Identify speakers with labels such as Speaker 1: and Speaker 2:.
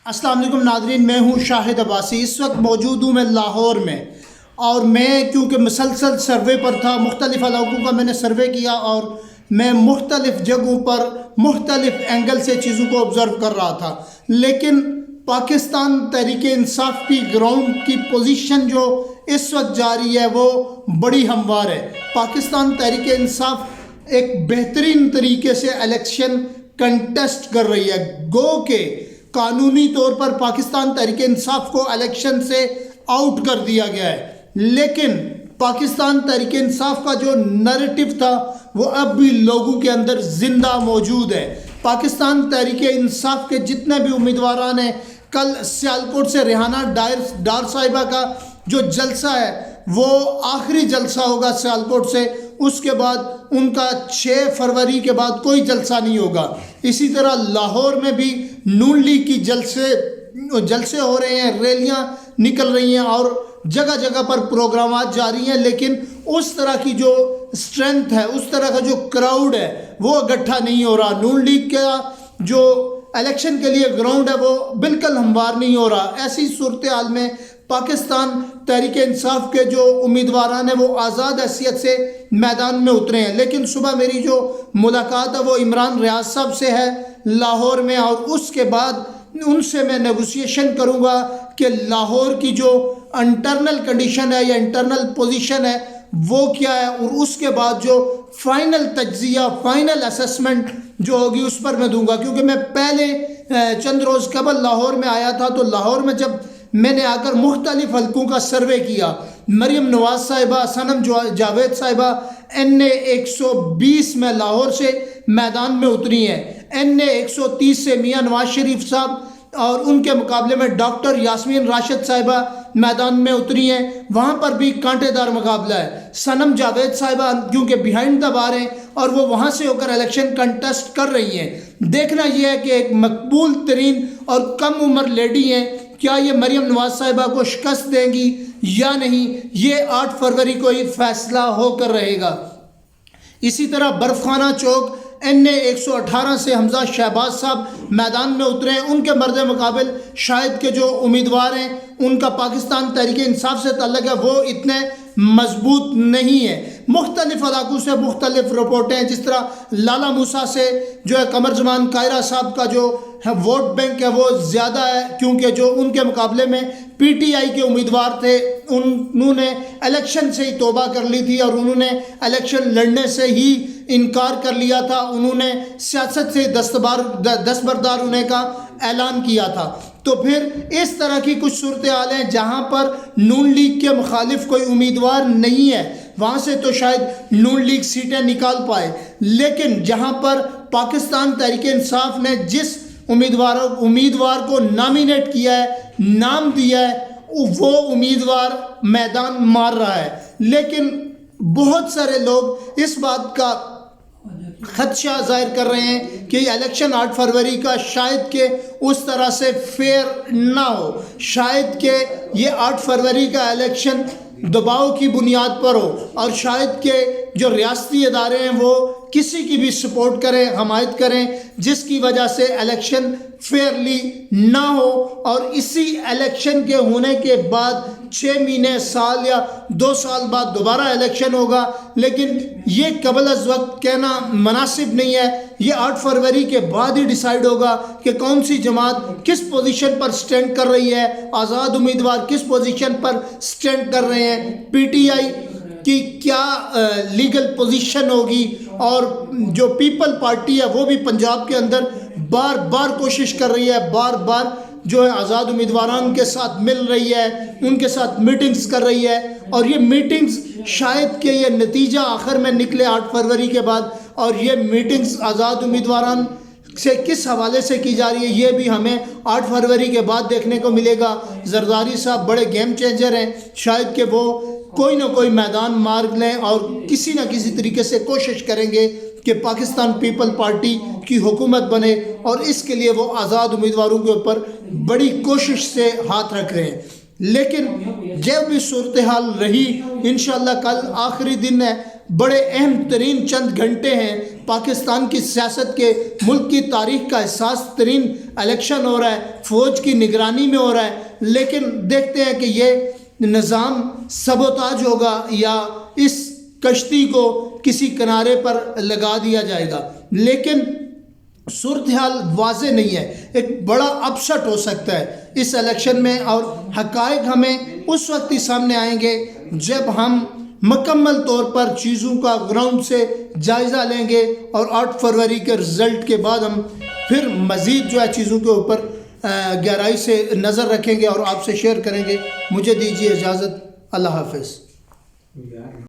Speaker 1: السلام علیکم ناظرین، میں ہوں شاہد عباسی۔ اس وقت موجود ہوں میں لاہور میں، اور میں کیونکہ مسلسل سروے پر تھا، مختلف علاقوں کا میں نے سروے کیا اور میں مختلف جگہوں پر مختلف اینگل سے چیزوں کو آبزرو کر رہا تھا، لیکن پاکستان تحریک انصاف کی گراؤنڈ کی پوزیشن جو اس وقت جاری ہے وہ بڑی ہموار ہے۔ پاکستان تحریک انصاف ایک بہترین طریقے سے الیکشن کنٹیسٹ کر رہی ہے، گو کہ قانونی طور پر پاکستان تحریک انصاف کو الیکشن سے آؤٹ کر دیا گیا ہے، لیکن پاکستان تحریک انصاف کا جو نیریٹو تھا وہ اب بھی لوگوں کے اندر زندہ موجود ہے۔ پاکستان تحریک انصاف کے جتنے بھی امیدواران ہیں، کل سیالکوٹ سے ریحانہ ڈار صاحبہ کا جو جلسہ ہے وہ آخری جلسہ ہوگا سیالکوٹ سے، اس کے بعد ان کا 6 فروری کے بعد کوئی جلسہ نہیں ہوگا۔ اسی طرح لاہور میں بھی نون لیگ کی جلسے ہو رہے ہیں، ریلیاں نکل رہی ہیں اور جگہ جگہ پر پروگرامات جاری ہیں، لیکن اس طرح کی جو اسٹرینتھ ہے، اس طرح کا جو کراؤڈ ہے وہ اکٹھا نہیں ہو رہا۔ نون لیگ کا جو الیکشن کے لیے گراؤنڈ ہے وہ بالکل ہموار نہیں ہو رہا۔ ایسی صورتحال میں پاکستان تحریک انصاف کے جو امیدواران ہیں وہ آزاد حیثیت سے میدان میں اترے ہیں، لیکن صبح میری جو ملاقات ہے وہ عمران ریاض صاحب سے ہے لاہور میں، اور اس کے بعد ان سے میں نیگوسیشن کروں گا کہ لاہور کی جو انٹرنل کنڈیشن ہے یا انٹرنل پوزیشن ہے وہ کیا ہے، اور اس کے بعد جو فائنل تجزیہ، فائنل اسسمنٹ جو ہوگی اس پر میں دوں گا۔ کیونکہ میں پہلے چند روز قبل لاہور میں آیا تھا، تو لاہور میں جب میں نے آ کر مختلف حلقوں کا سروے کیا، مریم نواز صاحبہ، صنم جاوید صاحبہ NA 120 میں لاہور سے میدان میں اتری ہیں، NA 130 سے میاں نواز شریف صاحب اور ان کے مقابلے میں ڈاکٹر یاسمین راشد صاحبہ میدان میں اتری ہیں، وہاں پر بھی کانٹے دار مقابلہ ہے۔ صنم جاوید صاحبہ کیونکہ بیہائنڈ دا بار ہیں اور وہ وہاں سے ہو کر الیکشن کنٹیسٹ کر رہی ہیں۔ دیکھنا یہ ہے کہ ایک مقبول ترین اور کم عمر لیڈی ہیں، کیا یہ مریم نواز صاحبہ کو شکست دیں گی یا نہیں، یہ 8 فروری کو ہی فیصلہ ہو کر رہے گا۔ اسی طرح برف خانہ چوک NA 118 سے حمزہ شہباز صاحب میدان میں اترے ہیں، ان کے مرد مقابل شاید کے جو امیدوار ہیں ان کا پاکستان تحریک انصاف سے تعلق ہے وہ اتنے مضبوط نہیں ہے۔ مختلف علاقوں سے مختلف رپورٹیں، جس طرح لالا موسیٰ سے جو ہے قمر زمان قاہرہ صاحب کا جو ووٹ بینک ہے وہ زیادہ ہے، کیونکہ جو ان کے مقابلے میں PTI کے امیدوار تھے انہوں نے الیکشن سے ہی توبہ کر لی تھی اور انہوں نے الیکشن لڑنے سے ہی انکار کر لیا تھا، انہوں نے سیاست سے دستبردار ہونے کا اعلان کیا تھا۔ تو پھر اس طرح کی کچھ صورتحال ہیں جہاں پر نون لیگ کے مخالف کوئی امیدوار نہیں ہے، وہاں سے تو شاید نون لیگ سیٹیں نکال پائے، لیکن جہاں پر پاکستان تحریک انصاف نے جس امیدوار کو نامینیٹ کیا ہے، نام دیا ہے، وہ امیدوار میدان مار رہا ہے، لیکن بہت سارے لوگ اس بات کا خدشہ ظاہر کر رہے ہیں کہ یہ الیکشن 8 فروری کا شاید کہ اس طرح سے فیئر نہ ہو، شاید کہ یہ 8 فروری کا الیکشن دباؤ کی بنیاد پر ہو، اور شاید کہ جو ریاستی ادارے ہیں وہ کسی کی بھی سپورٹ کریں، حمایت کریں، جس کی وجہ سے الیکشن فیئرلی نہ ہو، اور اسی الیکشن کے ہونے کے بعد 6 مہینے، سال یا 2 سال بعد دوبارہ الیکشن ہوگا، لیکن یہ قبل از وقت کہنا مناسب نہیں ہے۔ یہ 8 فروری کے بعد ہی ڈیسائیڈ ہوگا کہ کون سی جماعت کس پوزیشن پر سٹینڈ کر رہی ہے، آزاد امیدوار کس پوزیشن پر سٹینڈ کر رہے ہیں، PTI کی کیا لیگل پوزیشن ہوگی، اور جو پیپل پارٹی ہے وہ بھی پنجاب کے اندر بار بار کوشش کر رہی ہے، بار بار جو ہے آزاد امیدواران کے ساتھ مل رہی ہے، ان کے ساتھ میٹنگز کر رہی ہے، اور یہ میٹنگز شاید کہ یہ نتیجہ آخر میں نکلے 8 فروری کے بعد، اور یہ میٹنگز آزاد امیدواران سے کس حوالے سے کی جا رہی ہے یہ بھی ہمیں 8 فروری کے بعد دیکھنے کو ملے گا۔ زرداری صاحب بڑے گیم چینجر ہیں، شاید کہ وہ کوئی نہ کوئی میدان مار لیں اور کسی نہ کسی طریقے سے کوشش کریں گے کہ پاکستان پیپل پارٹی کی حکومت بنے، اور اس کے لیے وہ آزاد امیدواروں کے اوپر بڑی کوشش سے ہاتھ رکھ رہے ہیں۔ لیکن جب بھی صورتحال رہی، انشاءاللہ کل آخری دن ہے، بڑے اہم ترین چند گھنٹے ہیں پاکستان کی سیاست کے ملک کی تاریخ کا حساس ترین الیکشن ہو رہا ہے، فوج کی نگرانی میں ہو رہا ہے، لیکن دیکھتے ہیں کہ یہ نظام سبوتاج ہوگا یا اس کشتی کو کسی کنارے پر لگا دیا جائے گا. لیکن صورتحال واضح نہیں ہے، ایک بڑا اپسٹ ہو سکتا ہے اس الیکشن میں، اور حقائق ہمیں اس وقت ہی سامنے آئیں گے جب ہم مکمل طور پر چیزوں کا گراؤنڈ سے جائزہ لیں گے، اور 8 فروری کے رزلٹ کے بعد ہم پھر مزید جو ہے چیزوں کے اوپر گہرائی سے نظر رکھیں گے اور آپ سے شیئر کریں گے. مجھے دیجیے اجازت. اللہ حافظ.